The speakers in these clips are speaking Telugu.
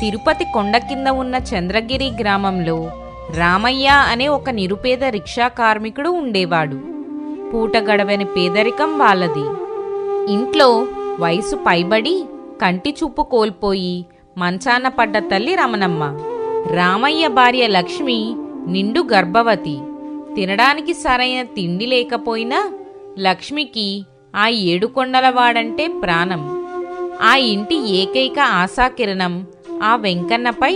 తిరుపతి కొండ కింద ఉన్న చంద్రగిరి గ్రామంలో రామయ్య అనే ఒక నిరుపేద రిక్షా కార్మికుడు ఉండేవాడు. పూట గడవని పేదరికం వాళ్ళది. ఇంట్లో వయసు పైబడి కంటి చూపు కోల్పోయి మంచాన పడ్డ తల్లి రమణమ్మ. రామయ్య భార్య లక్ష్మి నిండు గర్భవతి. తినడానికి సరైన తిండి లేకపోయినా లక్ష్మికి ఆ ఏడుకొండలవాడంటే ప్రాణం. ఆ ఇంటి ఏకైక ఆశాకిరణం ఆ వెంకన్నపై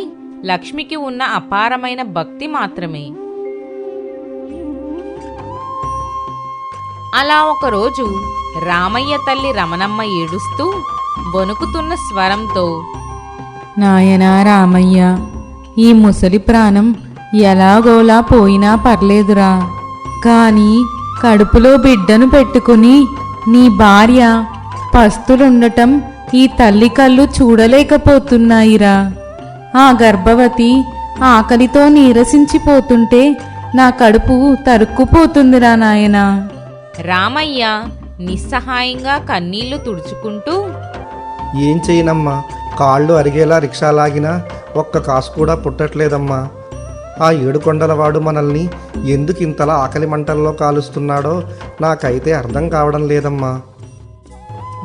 లక్ష్మికి ఉన్న అపారమైన భక్తి మాత్రమే. అలా ఒకరోజు రామయ్య తల్లి రమణమ్మ ఏడుస్తూ వణుకుతున్న స్వరంతో, నాయనా రామయ్య, ఈ ముసలి ప్రాణం ఎలాగోలా పోయినా పర్లేదురా, కానీ కడుపులో బిడ్డను పెట్టుకుని నీ భార్య పస్తులుండటం ఈ తల్లి కళ్ళు చూడలేకపోతున్నాయిరా. ఆ గర్భవతి ఆకలితో నీరసించిపోతుంటే నా కడుపు తరుక్కుపోతుందిరా నాయనా. రామయ్య నిస్సహాయంగా కన్నీళ్లు తుడుచుకుంటూ, ఏం చేయనమ్మా, కాళ్ళు అరిగేలా రిక్షా లాగినా ఒక్క కాసు కూడా పుట్టట్లేదమ్మా. ఆ ఏడుకొండలవాడు మనల్ని ఎందుకు ఇంతలా ఆకలి మంటల్లో కాలుస్తున్నాడో నాకైతే అర్థం కావడం లేదమ్మా.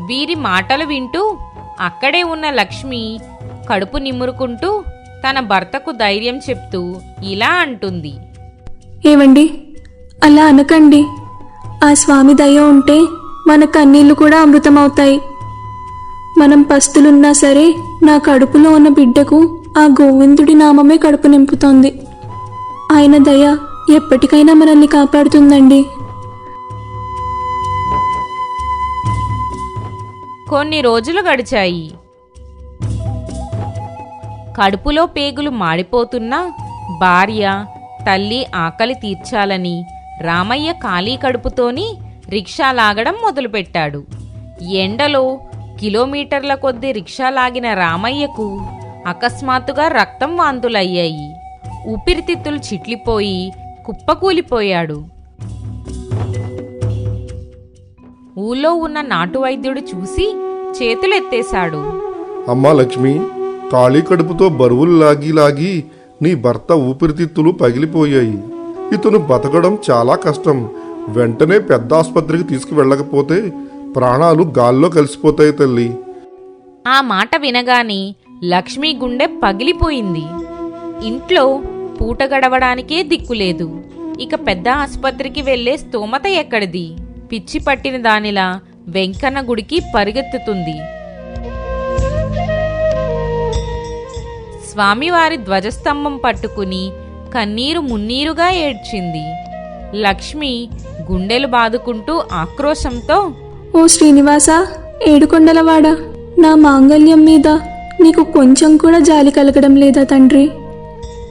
వీరి మాటలు వింటూ అక్కడే ఉన్న లక్ష్మి కడుపు నిమురుకుంటూ తన భర్తకు ధైర్యం చెప్తూ ఇలా అంటుంది. ఏవండి, అలా అనకండి. ఆ స్వామి దయ ఉంటే మన కన్నీళ్లు కూడా అమృతమవుతాయి. మనం పస్తులున్నా సరే నా కడుపులో ఉన్న బిడ్డకు ఆ గోవిందుడి నామమే కడుపు నింపుతోంది. ఆయన దయ ఎప్పటికైనా మనల్ని కాపాడుతుందండి. కొన్ని రోజులు గడిచాయి. కడుపులో పేగులు మాడిపోతున్నా భార్య తల్లి ఆకలి తీర్చాలని రామయ్య ఖాళీ కడుపుతోని రిక్షా లాగడం మొదలుపెట్టాడు. ఎండలో కిలోమీటర్ల కొద్దీ రిక్షా లాగిన రామయ్యకు అకస్మాత్తుగా రక్తం వాంతులయ్యాయి. ఊపిరితిత్తులు చిట్లిపోయి కుప్పకూలిపోయాడు. ఊళ్ళో ఉన్న నాటు వైద్యుడు చూసి చేతులెత్తేశాడు. అమ్మా లక్ష్మి, ఖాళీ కడుపుతో బరువులు లాగి లాగి నీ భర్త ఊపిరితిత్తులు పగిలిపోయాయి. ఇతను బతకడం చాలా కష్టం. వెంటనే పెద్ద ఆసుపత్రికి తీసుకువెళ్ళకపోతే ప్రాణాలు గాల్లో కలిసిపోతాయి తల్లి. ఆ మాట వినగానే లక్ష్మి గుండె పగిలిపోయింది. ఇంట్లో పూట గడవడానికే దిక్కులేదు. ఇక పెద్ద ఆసుపత్రికి వెళ్లే స్తోమత ఎక్కడిది? పిచ్చి పట్టిన దానిలా వెంకన్న గుడికి పరిగెత్తుతుంది. స్వామివారి ధ్వజస్తంభం పట్టుకుని కన్నీరు మున్నీరుగా ఏడ్చింది. లక్ష్మి గుండెలు బాదుకుంటూ ఆక్రోశంతో, ఓ శ్రీనివాస, ఏడుకొండలవాడా, నా మాంగల్యం మీద నీకు కొంచెం కూడా జాలి కలగడం లేదా తండ్రి?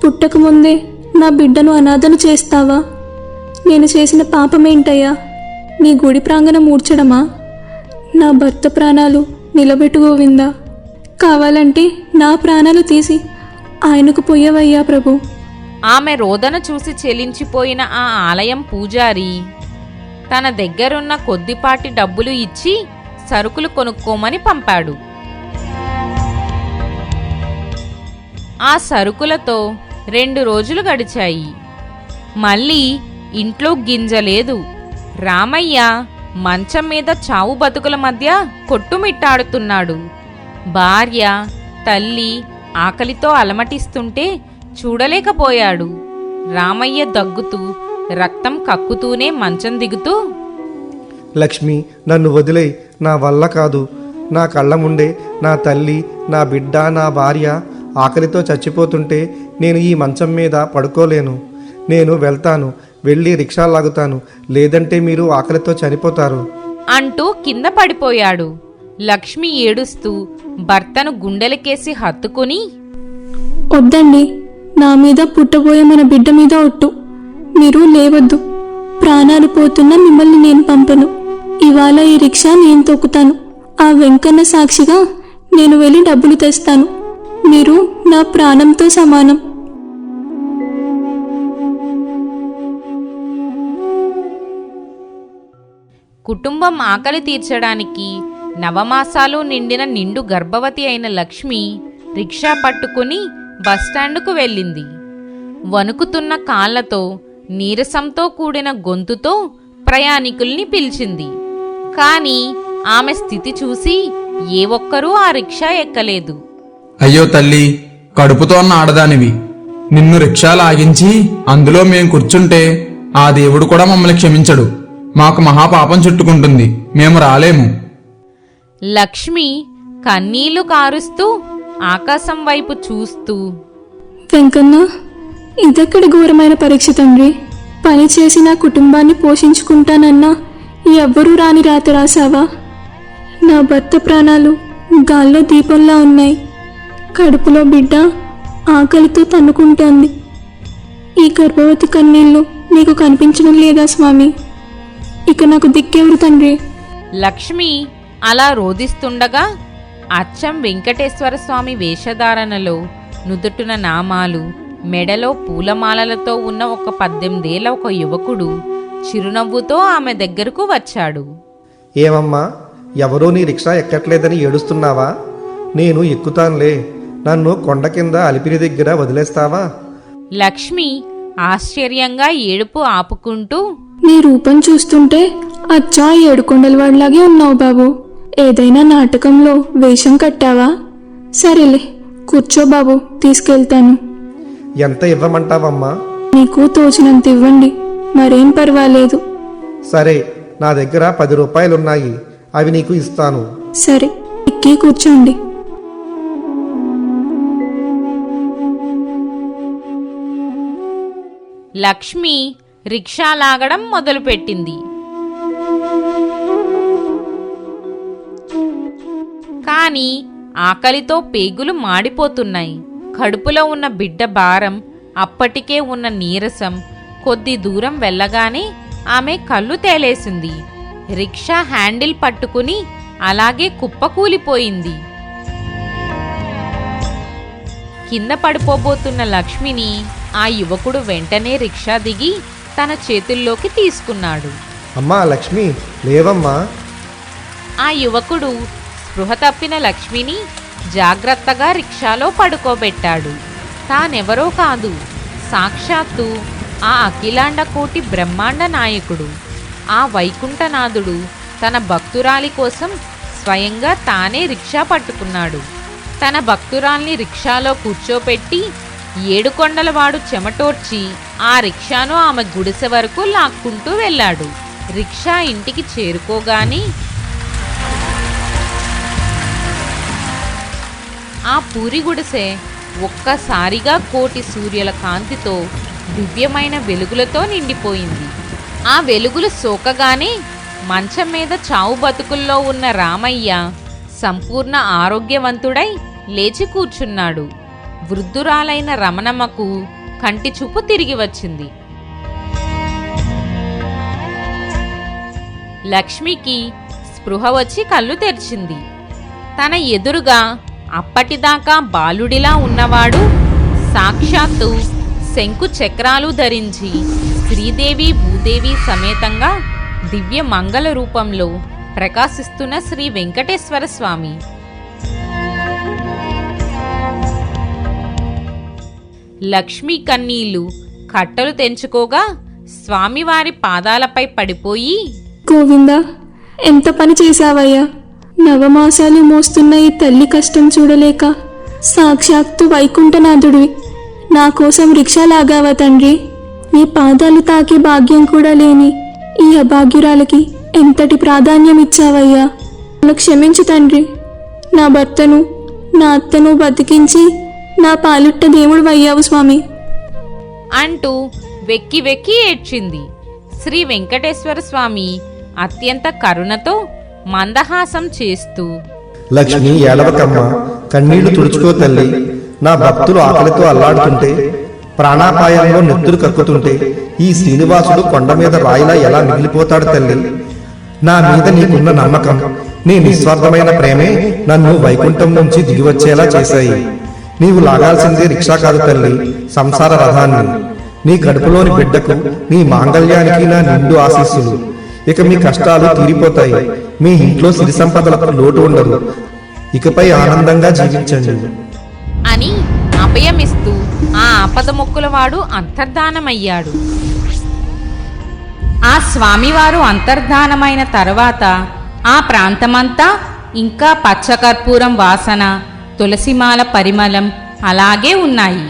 పుట్టకముందే నా బిడ్డను అనాథను చేస్తావా? నేను చేసిన పాపమేంటయ్యా? నీ గుడి ప్రాంగణం మూర్చడమా? నా భర్త ప్రాణాలు నిలబెట్టు గోవిందా. కావాలంటే నా ప్రాణాలు తీసి ఆయనకు పోయవయ్యా ప్రభు. ఆమె రోదన చూసి చెలించిపోయిన ఆ ఆలయం పూజారి తన దగ్గరున్న కొద్దిపాటి డబ్బులు ఇచ్చి సరుకులు కొనుక్కోమని పంపాడు. ఆ సరుకులతో 2 రోజులు గడిచాయి. మళ్ళీ ఇంట్లో గింజలేదు. రామయ్య మంచం మీద చావు బతుకుల మధ్య కొట్టుమిట్టాడుతున్నాడు. భార్య తల్లి ఆకలితో అలమటిస్తుంటే చూడలేకపోయాడు. రామయ్య దగ్గుతూ రక్తం కక్కుతూనే మంచం దిగుతూ, లక్ష్మి, నన్ను వదిలేయ్, నా వల్ల కాదు. నా కళ్ళ ముందే నా తల్లి, నా బిడ్డ, నా భార్య ఆకలితో చచ్చిపోతుంటే నేను ఈ మంచం మీద పడుకోలేను. నేను వెళ్తాను, వెళ్ళి రిక్షా లాగుతాను, లేదంటే మీరు ఆకలితో చనిపోతారు అంటూ కింద పడిపోయాడు. లక్ష్మి ఏడుస్తూ భర్తను గుండెలకేసి హత్తుకుని, వద్దండి, నా మీద పుట్టబోయే మన బిడ్డ మీద ఒట్టు. మీరు లేవద్దు. ప్రాణాలు పోతున్నా మిమ్మల్ని నేను పంపను. ఇవాళ ఈ రిక్షా నేను తొక్కుతాను. ఆ వెంకన్న సాక్షిగా నేను వెళ్ళి డబ్బులు తెస్తాను. మీరు నా ప్రాణంతో సమానం. కుటుంబం ఆకలి తీర్చడానికి నవమాసాలు నిండిన నిండు గర్భవతి అయిన లక్ష్మి రిక్షా పట్టుకుని బస్టాండుకు వెళ్ళింది. వణుకుతున్న కాళ్లతో, నీరసంతో కూడిన గొంతుతో ప్రయాణికుల్ని పిలిచింది. కాని ఆమె స్థితి చూసి ఏ ఒక్కరూ ఆ రిక్షా ఎక్కలేదు. అయ్యో తల్లి, కడుపుతో ఉన్న ఆడదానివి, నిన్ను రిక్షా లాగించి అందులో మేం కూర్చుంటే ఆ దేవుడు కూడా మమ్మల్ని క్షమించడు. మాకు మహాపాపం చుట్టుకుంటుంది, మేము రాలేము. లక్ష్మి కన్నీళ్లు కారుస్తూ ఆకాశం వైపు చూస్తూ, వెంకన్న, ఇదెక్కడి ఘోరమైన పరీక్ష తండ్రి. పని చేసి నా కుటుంబాన్ని పోషించుకుంటానన్నా ఎవ్వరూ రాని రాత రాసావా? నా భర్త ప్రాణాలు గాల్లో దీపంలా ఉన్నాయి. కడుపులో బిడ్డ ఆకలితో తన్నుకుంటోంది. ఈ గర్భవతి కన్నీళ్లు నీకు కనిపించడం లేదా స్వామి? ఇక నాకు దిక్కెవరు తండ్రి? లక్ష్మి అలా రోదిస్తుండగా అచ్చం వెంకటేశ్వర స్వామి వేషధారణలో, నుదుటున నామాలు, మెడలో పూలమాలలతో ఉన్న ఒక 18 ఏళ్ల ఒక యువకుడు చిరునవ్వుతో ఆమె దగ్గరకు వచ్చాడు. ఏమమ్మా, ఎవరూ నీ రిక్షా ఎక్కట్లేదని ఏడుస్తున్నావా? నేను ఎక్కుతానులే, నన్ను కొండ కింద అలిపిరి దగ్గర వదిలేస్తావా? లక్ష్మి ఆశ్చర్యంగా ఏడుపు ఆపుకుంటూ, నీ రూపం చూస్తుంటే అచ్చా ఏడుకొండలవాడిలాగే ఉన్నావు బాబు. ఏదైనా నాటకంలో వేషం కట్టావా? సరేలే, కూర్చో బాబు, తీసుకెళ్తాను. ఎంత ఇవ్వమంటావమ్మా? నీకు తోచినంత ఇవ్వండి, మరేం పర్వాలేదు. సరే, నా దగ్గర 10 రూపాయలున్నాయి, అవి నీకు ఇస్తాను. సరే, ఎక్కి కూర్చోండి. లక్ష్మి రిక్షా లాగడం మొదలుపెట్టింది. కాని ఆకలితో పేగులు మాడిపోతున్నాయి. కడుపులో ఉన్న బిడ్డ భారం, అప్పటికే ఉన్న నీరసం కొద్ది దూరం వెళ్ళగానే ఆమె కళ్ళు తేలేసింది. రిక్షా హ్యాండిల్ పట్టుకుని అలాగే కుప్పకూలిపోయింది. కింద పడిపోబోతున్న లక్ష్మిని ఆ యువకుడు వెంటనే రిక్షా దిగి తన చేతుల్లోకి తీసుకున్నాడు. అమ్మా లక్ష్మి, లేవమ్మా. ఆ యువకుడు స్పృహ తప్పిన లక్ష్మిని జాగ్రత్తగా రిక్షాలో పడుకోబెట్టాడు. తానెవరో కాదు, సాక్షాత్తు ఆ అఖిలాండ కోటి బ్రహ్మాండ నాయకుడు, ఆ వైకుంఠనాథుడు తన భక్తురాలి కోసం స్వయంగా తానే రిక్షా పట్టుకున్నాడు. తన భక్తురాల్ని రిక్షాలో కూర్చోపెట్టి ఏడుకొండలవాడు చెమటోడ్చి ఆ రిక్షాను ఆమె గుడిసె వరకు లాక్కుంటూ వెళ్ళాడు. రిక్షా ఇంటికి చేరుకోగాని ఆ పూరి గుడిసె ఒక్కసారిగా కోటి సూర్యుల కాంతితో, దివ్యమైన వెలుగులతో నిండిపోయింది. ఆ వెలుగులు సోకగానే మంచం మీద చావు బతుకుల్లో ఉన్న రామయ్య సంపూర్ణ ఆరోగ్యవంతుడై లేచి కూర్చున్నాడు. వృద్ధురాలైన రమణమ్మకు కంటి చూపు తిరిగి వచ్చింది. లక్ష్మికి స్పృహ వచ్చి కళ్ళు తెరిచింది. తన ఎదురుగా అప్పటిదాకా బాలుడిలా ఉన్నవాడు సాక్షాత్తు శంకు చక్రాలు ధరించి శ్రీదేవి భూదేవి సమేతంగా దివ్య మంగళ రూపంలో ప్రకాశిస్తున్న శ్రీ వెంకటేశ్వర స్వామి. లక్ష్మీ కన్నీళ్లు కట్టలు తెంచుకోగా స్వామివారి పాదాలపై పడిపోయి, గోవిందా, ఎంత పని చేశావయ్యా! నవమాసాలు మోస్తున్న ఈ తల్లి కష్టం చూడలేక సాక్షాత్తు వైకుంఠనాథుడివి నా కోసం రిక్షా లాగావా తండ్రి? నీ పాదాలు తాకే భాగ్యం కూడా లేని ఈ అభాగ్యురాలకి ఎంతటి ప్రాధాన్యం ఇచ్చావయ్యా! నన్ను క్షమించు తండ్రి. నా భర్తను, నా అత్తను బతికించి నా పాలిట్ట దేవుడు అయ్యావు స్వామి అంటూ వెక్కి వెక్కి ఏడ్చింది. శ్రీ వెంకటేశ్వర స్వామి అత్యంత కరుణతో మందహాసం చేస్తూ, లక్ష్మి, ఏడవకమ్మ, కన్నీళ్లు తుడుచుకో తల్లి. నా భక్తులు ఆకలితో అల్లాడుతుంటే, ప్రాణాపాయంలో నెత్తురు కక్కుతుంటే ఈ శ్రీనివాసుడు కొండ మీద రాయిలా ఎలా మిగిలిపోతాడు తల్లి? నా మీద నీకున్న నమ్మకం, నీ నిస్వార్థమైన ప్రేమే నన్ను వైకుంఠం నుంచి దిగివచ్చేలా చేశాయి. నీవు లాగాల్సిందే రిక్షా కాదు తల్లి, సంసార రథాన్ని. నీ కడుపులోని బిడ్డకు, నీ మాంగళ్యానికి నా నిండు ఆశీస్సులు. ఇక మీ కష్టాలు తీరిపోతాయి. మీ ఇంట్లో సిరి సంపదలకు లోటు ఉండదు. ఇకపై ఆనందంగా జీవించండి. అభయమిస్తూ ఆ ఆపద మొక్కులవాడు అంతర్ధానమయ్యాడు. ఆ స్వామివారు అంతర్ధానమైన తర్వాత ఆ ప్రాంతమంతా ఇంకా పచ్చకర్పూరం వాసన, తులసిమాల పరిమళం అలాగే ఉన్నాయి.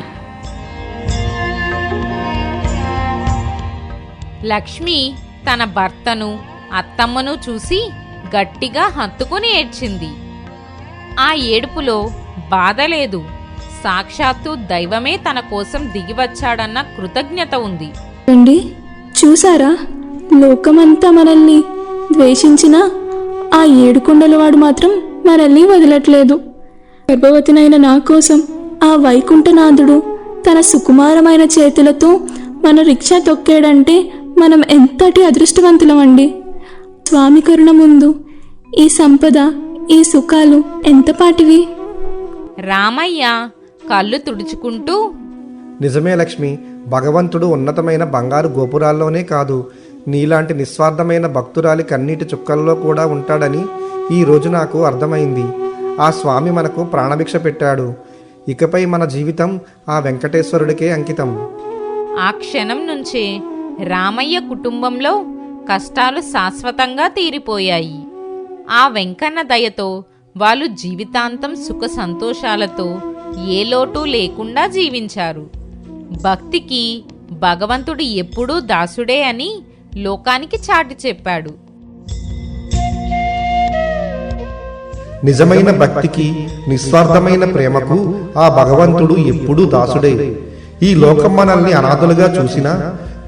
లక్ష్మి తన భర్తను, అత్తమ్మను చూసి గట్టిగా హత్తుకుని ఏడ్చింది. ఆ ఏడుపులో బాధ లేదు, సాక్షాత్తు దైవమే తన కోసం దిగివచ్చాడన్న కృతజ్ఞత ఉంది. రండి, చూసారా, లోకమంతా మనల్ని ద్వేషించినా ఆ ఏడుకొండలవాడు మాత్రం మనల్ని వదలట్లేదు. గర్భవతినైన నా కోసం ఆ వైకుంఠనాథుడు తన సుకుమారమైన చేతులతో మన రిక్షా తొక్కాడంటే మనం ఎంతటి అదృష్టవంతులమండి. స్వామి కరుణ ముందు ఈ సంపద, ఈ సుఖాలు ఎంతపాటివి. రామయ్య కళ్ళు తుడుచుకుంటూ, నిజమే లక్ష్మి, భగవంతుడు ఉన్నతమైన బంగారు గోపురాల్లోనే కాదు, నీలాంటి నిస్వార్థమైన భక్తురాలి కన్నీటి చుక్కల్లో కూడా ఉంటాడని ఈ రోజు నాకు అర్థమైంది. ఆ స్వామి మనకు ప్రాణభిక్ష పెట్టాడు. ఇకపై మన జీవితం ఆ వెంకటేశ్వరుడికే అంకితం. ఆ క్షణం నుంచే రామయ్య కుటుంబంలో కష్టాలు శాశ్వతంగా తీరిపోయాయి. ఆ వెంకన్న దయతో వాళ్ళు జీవితాంతం సుఖ సంతోషాలతో ఏ లోటు లేకుండా జీవించారు. భక్తికి భగవంతుడు ఎప్పుడూ దాసుడే అని లోకానికి చాటి చెప్పాడు. నిజమైన భక్తికి, నిస్వార్థమైన ప్రేమకు ఆ భగవంతుడు ఎప్పుడూ దాసుడే. ఈ లోకం మనల్ని అనాథులుగా చూసినా,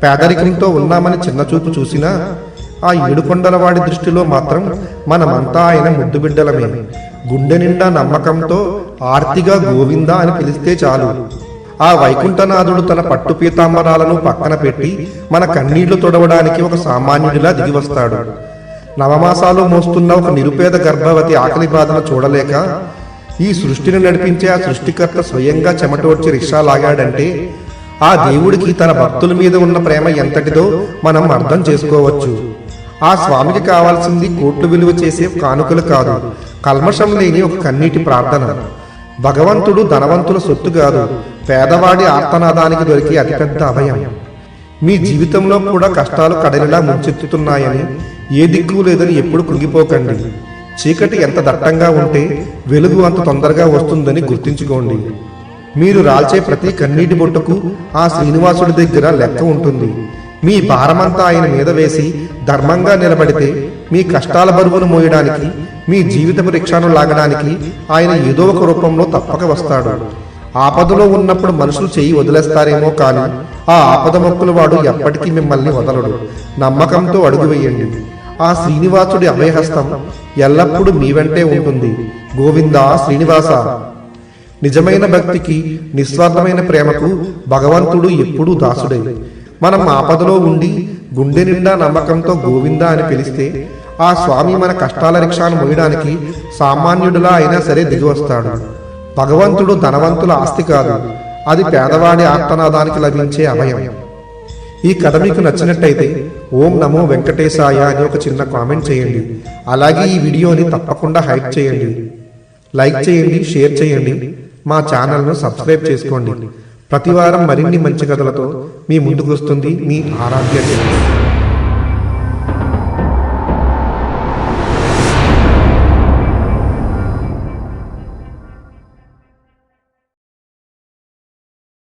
పేదరికంతో ఉన్నామని చిన్నచూపు చూసినా, ఆ ఏడుకొండలవాడి దృష్టిలో మాత్రం మనమంతా ఆయన ముద్దు బిడ్డలమే. గుండె నిండా నమ్మకంతో ఆర్తిగా గోవిందా అని పిలిస్తే చాలు, ఆ వైకుంఠనాథుడు తన పట్టు పీతాంబరాలను పక్కన పెట్టి మన కన్నీళ్లు తొడవడానికి ఒక సామాన్యుడిలా దిగివస్తాడు. నవమాసాలు మోస్తున్న ఒక నిరుపేద గర్భవతి ఆకలి బాధను చూడలేక ఈ సృష్టిని నడిపించే ఆ సృష్టికర్త స్వయంగా చెమటోడ్చి రిక్షా లాగాడంటే ఆ దేవుడికి తన భక్తుల మీద ఉన్న ప్రేమ ఎంతటిదో మనం అర్థం చేసుకోవచ్చు. ఆ స్వామికి కావాల్సింది కోట్లు విలువ చేసే కానుకలు కాదు, కల్మషం లేని ఒక కన్నీటి ప్రార్థన. భగవంతుడు ధనవంతుల సొత్తు కాదు, పేదవాడి ఆర్తనాదానికి దొరికే అతిపెద్ద అభయం. మీ జీవితంలో కూడా కష్టాలు కడలిలా ముంచెత్తుతున్నాయని, ఏ దిక్కు లేదని ఎప్పుడు కృంగిపోకండి. చీకటి ఎంత దట్టంగా ఉంటే వెలుగు అంత తొందరగా వస్తుందని గుర్తుంచుకోండి. మీరు రాల్చే ప్రతి కన్నీటి బొట్టుకు ఆ శ్రీనివాసుడి దగ్గర లెక్క ఉంటుంది. మీ భారమంతా ఆయన మీద వేసి ధర్మంగా నిలబడితే మీ కష్టాల బరువును మోయడానికి, మీ జీవితపు రిక్షాను లాగడానికి ఆయన ఏదో ఒక రూపంలో తప్పక వస్తాడు. ఆపదలో ఉన్నప్పుడు మనుషులు చెయ్యి వదిలేస్తారేమో కానీ ఆ ఆపద మొక్కుల వాడు ఎప్పటికీ మిమ్మల్ని వదలడు. నమ్మకంతో అడుగు వేయండి. ఆ శ్రీనివాసుడి అభయహస్తం ఎల్లప్పుడూ మీ వెంటే ఉంటుంది. గోవిందా శ్రీనివాస. నిజమైన భక్తికి, నిస్వార్థమైన ప్రేమకు భగవంతుడు ఎప్పుడూ దాసుడే. మనం ఆపదలో ఉండి గుండె నిండా నమ్మకంతో గోవిందా అని పిలిస్తే ఆ స్వామి మన కష్టాల రిక్షాను మోయడానికి సామాన్యుడిలా అయినా సరే దిగి వస్తాడు. భగవంతుడు ధనవంతుల ఆస్తి కాదు, అది పేదవాడి ఆర్తనాదానికి లభించే అభయం. ఈ కథ మీకు నచ్చినట్టయితే ఓం నమో వెంకటేశాయ అని ఒక చిన్న కామెంట్ చేయండి. అలాగే ఈ వీడియోని తప్పకుండా హైప్ చేయండి, లైక్ చేయండి, షేర్ చేయండి. మా ఛానల్ను సబ్స్క్రైబ్ చేసుకోండి. ప్రతివారం మరిన్ని మంచి కథలతో మీ ముందుకు వస్తుంది మీ ఆరాధ్య.